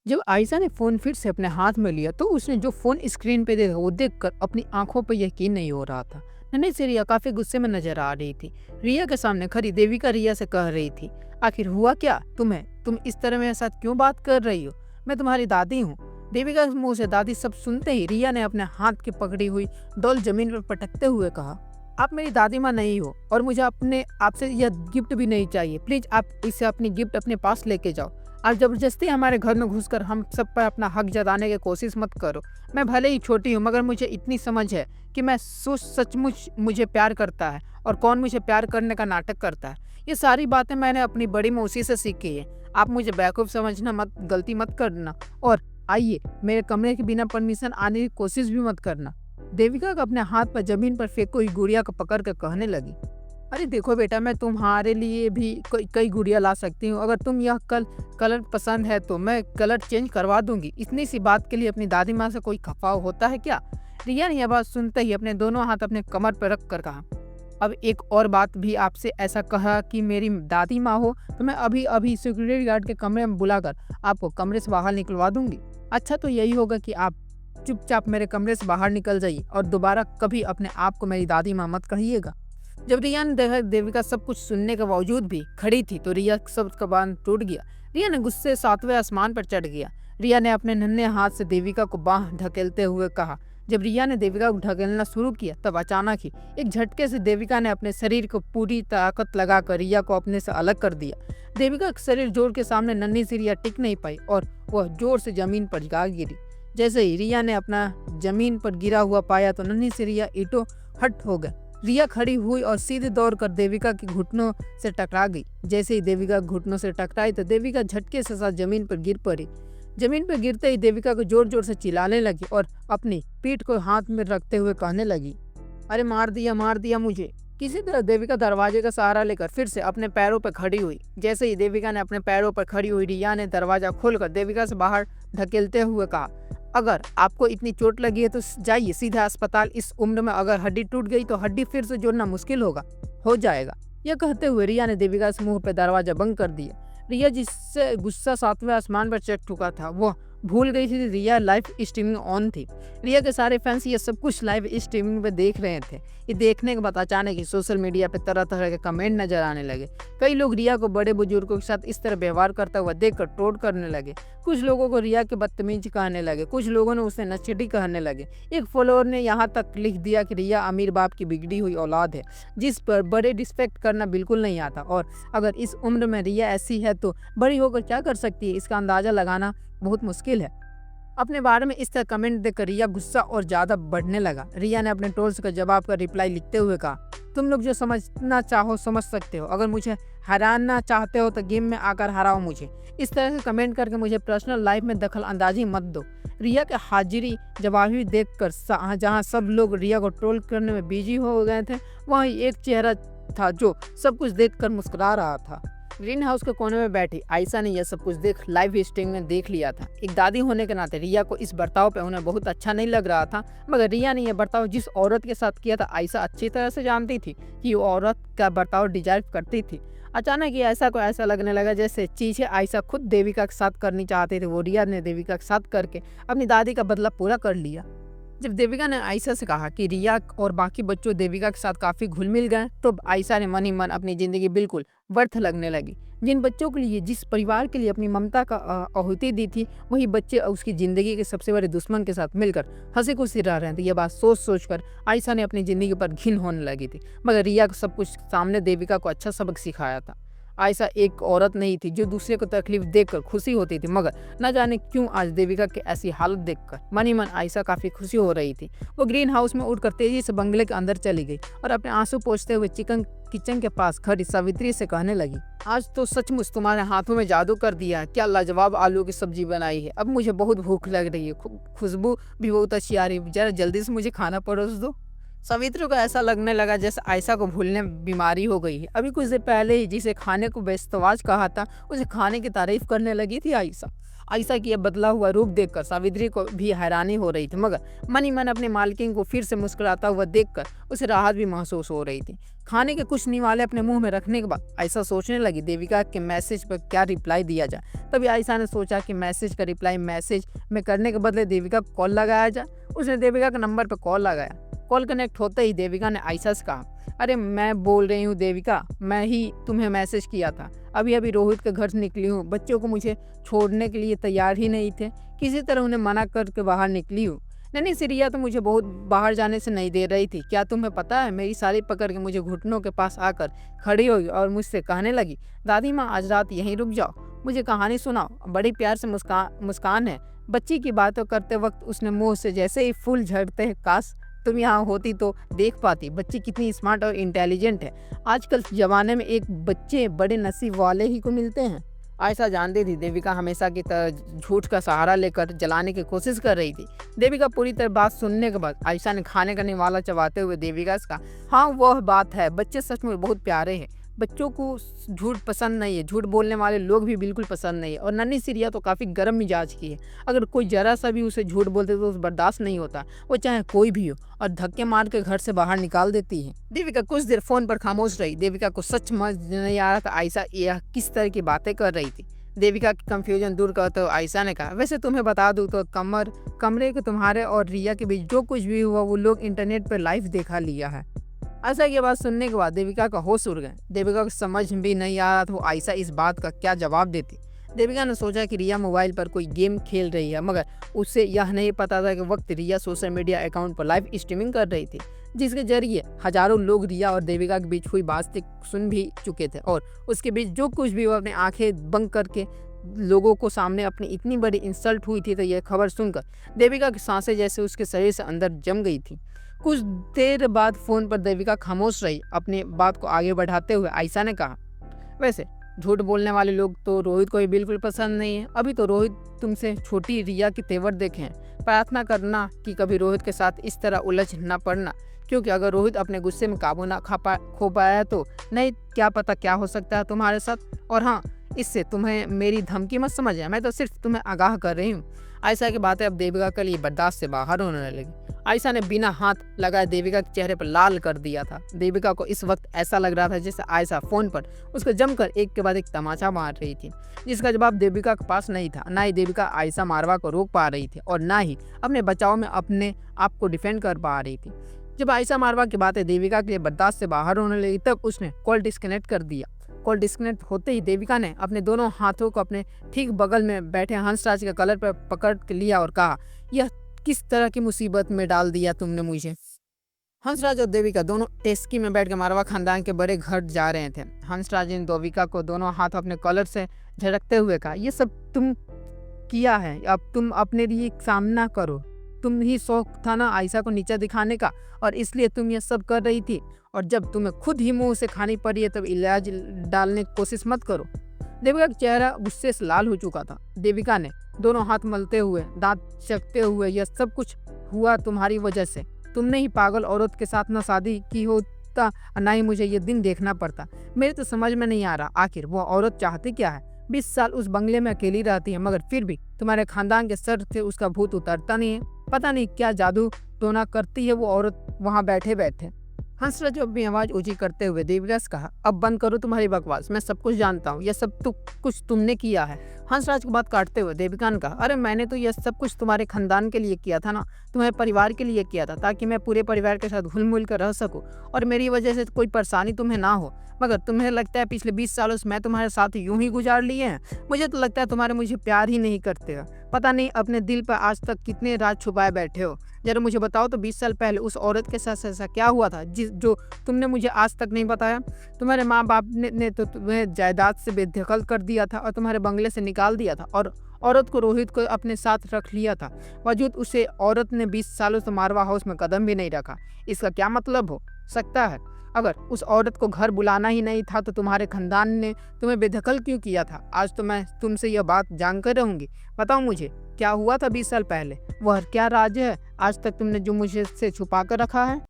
जब आयशा ने फ़ोन फिर से अपने हाथ में लिया तो उसने जो फ़ोन स्क्रीन पे देखा वो देखकर अपनी आंखों पर यकीन नहीं हो रहा था। नन्ही सी रिया काफ़ी गुस्से में नजर आ रही थी। रिया के सामने खड़ी देविका रिया से कह रही थी, आखिर हुआ क्या तुम्हें? तुम इस तरह मेरे साथ क्यों बात कर रही हो? मैं तुम्हारी दादी हूँ। देविका के मुंह से दादी सब सुनते ही रिया ने अपने हाथ की पकड़ी हुई डॉल जमीन पर पटकते हुए कहा, आप मेरी दादी माँ नहीं हो और मुझे अपने आपसे यह गिफ्ट भी नहीं चाहिए। प्लीज आप इसे अपनी गिफ्ट अपने पास लेके जाओ। आप जबरदस्ती हमारे घर में घुसकर हम सब पर अपना हक जताने की कोशिश मत करो। मैं भले ही छोटी हूँ मगर मुझे इतनी समझ है कि मैं सचमुच मुझे प्यार करता है और कौन मुझे प्यार करने का नाटक करता है। ये सारी बातें मैंने अपनी बड़ी मौसी से सीखी है। आप मुझे बेवकूफ़ समझना मत, गलती मत करना और आइए मेरे कमरे के बिना परमिशन आने की कोशिश भी मत करना। देविका का अपने हाथ पर जमीन पर फेंकी हुई गुड़िया को पकड़ कर कहने लगी, अरे देखो बेटा, मैं तुम्हारे लिए भी कई गुड़िया ला सकती हूँ। अगर तुम यह कलर पसंद है तो मैं कलर चेंज करवा दूंगी। इतनी सी बात के लिए अपनी दादी माँ से कोई खफाव होता है क्या? रिया ने यह बात सुनते ही अपने दोनों हाथ अपने कमर पर रख कर कहा, अब एक और बात भी आपसे ऐसा कहा कि मेरी दादी माँ हो तो मैं अभी अभी सिक्योरिटी गार्ड के कमरे में बुलाकर आपको कमरे से बाहर निकलवा दूंगी। अच्छा तो यही होगा कि आप चुपचाप मेरे कमरे से बाहर निकल जाइए और दोबारा कभी अपने आप को मेरी दादी माँ मत कहिएगा। जब रिया ने देखा देविका सब कुछ सुनने के बावजूद भी खड़ी थी तो रिया सब का बांध टूट गया। रिया ने गुस्से से 7वें आसमान पर चढ़ गया। रिया ने अपने नन्हे हाथ से देविका को बांह ढकेलते हुए कहा। जब रिया ने देविका को ढकेलना शुरू किया तब अचानक ही एक झटके से देविका ने अपने शरीर को पूरी ताकत लगाकर रिया को अपने से अलग कर दिया। देविका का शरीर जोर के सामने नन्ही सी रिया टिक नहीं पाई और वह जोर से जमीन पर जा गिरी। जैसे ही रिया ने अपना जमीन पर गिरा हुआ पाया तो नन्ही सी रिया ईंटों हट हो गया। रिया खड़ी हुई और सीधे दौड़कर देविका के घुटनों से टकरा गई। जैसे ही देविका घुटनों से टकराई तो देविका झटके से साथ जमीन पर गिर पड़ी। जमीन पर गिरते ही देविका को जोर जोर से चिल्लाने लगी और अपनी पीठ को हाथ में रखते हुए कहने लगी, अरे मार दिया मुझे। किसी तरह देविका दरवाजे का सहारा लेकर फिर से अपने पैरों पर खड़ी हुई। जैसे ही देविका ने अपने पैरों पर खड़ी हुई रिया ने दरवाजा खोलकर देविका से बाहर ढकेलते हुए कहा, अगर आपको इतनी चोट लगी है तो जाइए सीधा अस्पताल। इस उम्र में अगर हड्डी टूट गई तो हड्डी फिर से जोड़ना मुश्किल हो जाएगा। यह कहते हुए रिया ने देविका से मुंह पर दरवाजा बंद कर दिया। रिया जिससे गुस्सा 7वें आसमान पर चढ़ चुका था वह भूल गई थी रिया लाइव स्ट्रीमिंग ऑन थी। रिया के सारे फैंस ये सब कुछ लाइव स्ट्रीमिंग पे देख रहे थे। ये देखने के बाद अचानक ही सोशल मीडिया पे तरह तरह के कमेंट नजर आने लगे। कई लोग रिया को बड़े बुजुर्गों के साथ इस तरह व्यवहार करता हुआ देखकर ट्रोल करने लगे। कुछ लोगों को रिया के बदतमीज कहने लगे, कुछ लोगों ने उसे नचेड़ी कहने लगे। एक फॉलोअर ने यहाँ तक लिख दिया कि रिया अमीर बाप की बिगड़ी हुई औलाद है जिस पर बड़े रिस्पेक्ट करना बिल्कुल नहीं आता और अगर इस उम्र में रिया ऐसी है तो बड़ी होकर क्या कर सकती है, इसका अंदाजा लगाना बहुत मुश्किल है। अपने बारे में इस तरह कमेंट देकर रिया गुस्सा और ज्यादा बढ़ने लगा। रिया ने अपने ट्रोल्स का जवाब का रिप्लाई लिखते हुए कहा, तुम लोग जो समझना चाहो समझ सकते हो। अगर मुझे हराना चाहते हो तो गेम में आकर हराओ मुझे। इस तरह से कमेंट करके मुझे पर्सनल लाइफ में दखल अंदाजी मत दो। रिया के हाजिरी जवाबी देखकर जहाँ सब लोग रिया को ट्रोल करने में बिजी हो गए थे वहीं एक चेहरा था जो सब कुछ देखकर मुस्कुरा रहा था। ग्रीन हाउस के कोने में बैठी आयशा ने यह सब कुछ लाइव स्ट्रीम में देख लिया था। एक दादी होने के नाते रिया को इस बर्ताव पे उन्हें बहुत अच्छा नहीं लग रहा था, मगर रिया ने यह बर्ताव जिस औरत के साथ किया था आयशा अच्छी तरह से जानती थी कि वो औरत का बर्ताव डिजर्व करती थी। अचानक ही आयशा को ऐसा लगने लगा जैसे चीजें आयशा खुद देविका के साथ करनी चाहती थी वो रिया ने देविका के साथ करके अपनी दादी का बदला पूरा कर लिया। जब देविका ने आयशा से कहा कि रिया और बाकी बच्चों देविका के साथ काफी घुल मिल गए तो आयशा ने मन ही मन अपनी जिंदगी बिल्कुल व्यर्थ लगने लगी। जिन बच्चों के लिए जिस परिवार के लिए अपनी ममता का आहुति दी थी वही बच्चे उसकी जिंदगी के सबसे बड़े दुश्मन के साथ मिलकर हंसी खुशी रह रहे थे। यह बात सोच सोच कर आयशा ने अपनी जिंदगी पर घिन होने लगी थी, मगर रिया को सब कुछ सामने देविका को अच्छा सबक सिखाया था। आयशा एक औरत नहीं थी जो दूसरे को तकलीफ देखकर खुशी होती थी, मगर न जाने क्यों आज देविका की ऐसी हालत देखकर मन ही मन आयशा काफी खुशी हो रही थी। वो ग्रीन हाउस में उड़कर तेजी से बंगले के अंदर चली गई और अपने आंसू पोंछते हुए किचन के पास खड़ी सावित्री से कहने लगी, आज तो सचमुच तुम्हारे हाथों में जादू कर दिया है। क्या लाजवाब आलू की सब्जी बनाई है। अब मुझे बहुत भूख लग रही है, खुशबू भी बहुत अच्छी आ रही है। जरा जल्दी से मुझे खाना परोस दो। सावित्री को ऐसा लगने लगा जैसे आयशा को भूलने बीमारी हो गई है। अभी कुछ देर पहले ही जिसे खाने को बेस्तवाज कहा था उसे खाने की तारीफ करने लगी थी आयशा। आयशा की यह बदला हुआ रूप देखकर सावित्री को भी हैरानी हो रही थी, मगर मन ही मन अपने मालकिन को फिर से मुस्कुराता हुआ देखकर उसे राहत भी महसूस हो रही थी। खाने के कुछ निवाले अपने मुंह में रखने के बाद आयशा सोचने लगी देविका के मैसेज पर क्या रिप्लाई दिया जाए। तभी आयशा ने सोचा कि मैसेज का रिप्लाई मैसेज में करने के बदले देविका को कॉल लगाया जाए। उसने देविका के नंबर पर कॉल लगाया। कॉल कनेक्ट होते ही देविका ने आयशा से कहा, अरे मैं बोल रही हूँ देविका, मैं ही तुम्हें मैसेज किया था। अभी अभी रोहित के घर से निकली हूँ। बच्चों को मुझे छोड़ने के लिए तैयार ही नहीं थे, किसी तरह उन्हें मना करके बाहर निकली हूँ। नहीं सिरिया तो मुझे बहुत बाहर जाने से नहीं दे रही थी। क्या तुम्हें पता है, मेरी साड़ी पकड़ के मुझे घुटनों के पास आकर खड़ी हो गई और मुझसे कहने लगी, दादी माँ आज रात यहीं रुक जाओ, मुझे कहानी सुनाओ। बड़ी प्यार से मुस्कान है बच्ची की बातों करते वक्त उसने मुंह से जैसे ही फूल झड़ते हैं। काश तुम यहाँ होती तो देख पाती बच्ची कितनी स्मार्ट और इंटेलिजेंट है। आजकल जमाने में एक बच्चे बड़े नसीब वाले ही को मिलते हैं। आयशा जानती थी देविका हमेशा की तरह झूठ का सहारा लेकर जलाने की कोशिश कर रही थी। देविका पूरी तरह बात सुनने के बाद आयशा ने खाने का निवाला चबाते हुए देविका से कहा, हाँ वह बात है, बच्चे सच में बहुत प्यारे हैं। बच्चों को झूठ पसंद नहीं है, झूठ बोलने वाले लोग भी बिल्कुल पसंद नहीं है। और नन्ही सिरिया तो काफ़ी गर्म मिजाज की है, अगर कोई जरा सा भी उसे झूठ बोलते तो उसे बर्दाश्त नहीं होता, वो चाहे कोई भी हो, और धक्के मार के घर से बाहर निकाल देती है। देविका कुछ देर फोन पर खामोश रही। देविका को सच समझ नहीं आ रहा था आयशा यह किस तरह की बातें कर रही थी। देविका की कंफ्यूजन दूर करते हुए आयशा ने कहा, वैसे तुम्हें बता दूं तो कमरे के तुम्हारे और रिया के बीच जो कुछ भी हुआ वो लोग इंटरनेट पर लाइव देखा लिया है। आयशा की बात सुनने के बाद देविका का होश उड़ गया। देविका को समझ भी नहीं आ रहा था आयशा इस बात का क्या जवाब देती। देविका ने सोचा कि रिया मोबाइल पर कोई गेम खेल रही है, मगर उसे यह नहीं पता था कि वक्त रिया सोशल मीडिया अकाउंट पर लाइव स्ट्रीमिंग कर रही थी, जिसके जरिए हजारों लोग रिया और देविका के बीच हुई बातचीत सुन भी चुके थे। और उसके बीच जो कुछ भी वो अपनी आंखें बंद करके लोगों को सामने अपनी इतनी बड़ी इंसल्ट हुई थी, तो यह खबर सुनकर देविका की सांसें जैसे उसके शरीर से अंदर जम गई थी। कुछ देर बाद फोन पर देविका खामोश रही। अपनी बात को आगे बढ़ाते हुए आयशा ने कहा, वैसे झूठ बोलने वाले लोग तो रोहित को भी बिल्कुल पसंद नहीं है। अभी तो रोहित तुमसे छोटी रिया के तेवर देखे हैं। प्रार्थना करना कि कभी रोहित के साथ इस तरह उलझ ना पड़ना, क्योंकि अगर रोहित अपने गुस्से में काबू ना खो पाया तो नहीं क्या पता क्या हो सकता है तुम्हारे साथ। और हाँ, इससे तुम्हें मेरी धमकी मत समझिए, मैं तो सिर्फ तुम्हें आगाह कर रही हूँ। आयशा की बातें अब देविका के लिए बर्दाश्त से बाहर होने लगी। आयशा ने बिना हाथ लगाए देविका के चेहरे पर लाल कर दिया था। देविका को इस वक्त ऐसा लग रहा था जैसे आयशा फोन पर उसको जमकर एक के बाद एक तमाचा मार रही थी, जिसका जवाब देविका के पास नहीं था। ना ही देविका आयशा मारवा को रोक पा रही थी और ना ही अपने बचाव में अपने आप को डिफेंड कर पा रही थी। जब आयशा मारवा की बातें देविका के लिए बर्दाश्त से बाहर होने लगी, तब उसने कॉल डिस्कनेक्ट कर दिया। कॉल डिस्कनेक्ट होते ही देविका ने अपने दोनों हाथों को अपने ठीक बगल में बैठे हंसराज के कलर पर पकड़ के लिया और कहा, यह किस तरह की मुसीबत में डाल दिया तुमने मुझे। हंसराज और देविका दोनों टेस्की में बैठ के मारवा खानदान के बड़े घर जा रहे थे। हंसराज ने देविका को दोनों हाथ अपने कॉलर से झटकते हुए कहा, यह सब तुम किया है, अब तुम अपने लिए सामना करो। तुम ही शौक था ना आयशा को नीचा दिखाने का, और इसलिए तुम ये सब कर रही थी। और जब तुम्हें खुद ही मुंह से खानी पड़ी है तब इलाज डालने की कोशिश मत करो। देविका का चेहरा गुस्से से लाल हो चुका था। देविका ने दोनों हाथ मलते हुए दांत चकते हुए, यह सब कुछ हुआ तुम्हारी वजह से। तुमने ही पागल औरत के साथ ना शादी की होता, ना ही मुझे ये दिन देखना पड़ता। मेरे तो समझ में नहीं आ रहा आखिर वो औरत चाहती क्या है। 20 साल उस बंगले में अकेली रहती है, मगर फिर भी तुम्हारे खानदान के सर से उसका भूत उतरता नहीं है। पता नहीं क्या जादू टोना करती है वो औरत वहाँ बैठे बैठे। हंसराज अपनी आवाज ऊंची करते हुए देविका से कहा, अब बंद करो तुम्हारी बकवास, मैं सब कुछ जानता हूँ, यह सब कुछ तुमने किया है। हंसराज की बात काटते हुए देविका ने कहा, अरे मैंने तो यह सब कुछ तुम्हारे खानदान के लिए किया था ना, तुम्हारे परिवार के लिए किया था, ताकि मैं पूरे परिवार के साथ घुल मिल कर रह सकूं और मेरी वजह से कोई परेशानी तुम्हें ना हो। मगर तुम्हें लगता है पिछले 20 सालों से मैं तुम्हारे साथ यूं ही गुजार लिए हैं। मुझे तो लगता है तुम्हारे मुझे प्यार ही नहीं करते हो। पता नहीं अपने दिल पर आज तक कितने राज छुपाए बैठे हो। जरा मुझे बताओ तो 20 साल पहले उस औरत के साथ ऐसा क्या हुआ था जो तुमने मुझे आज तक नहीं बताया। तुम्हारे माँ बाप ने तो तुम्हें जायदाद से बेदखल कर दिया था और तुम्हारे बंगले से निकाल दिया था और औरत को रोहित को अपने साथ रख लिया था। वजूद उसे औरत ने 20 सालों से मारवा हाउस में कदम भी नहीं रखा। इसका क्या मतलब हो सकता है? अगर उस औरत को घर बुलाना ही नहीं था तो तुम्हारे खानदान ने तुम्हें बेदखल क्यों किया था? आज तो मैं तुमसे यह बात जानकर रहूंगी। बताओ मुझे क्या हुआ था 20 साल पहले, वह क्या राज है आज तक तुमने जो मुझे से छुपा कर रखा है?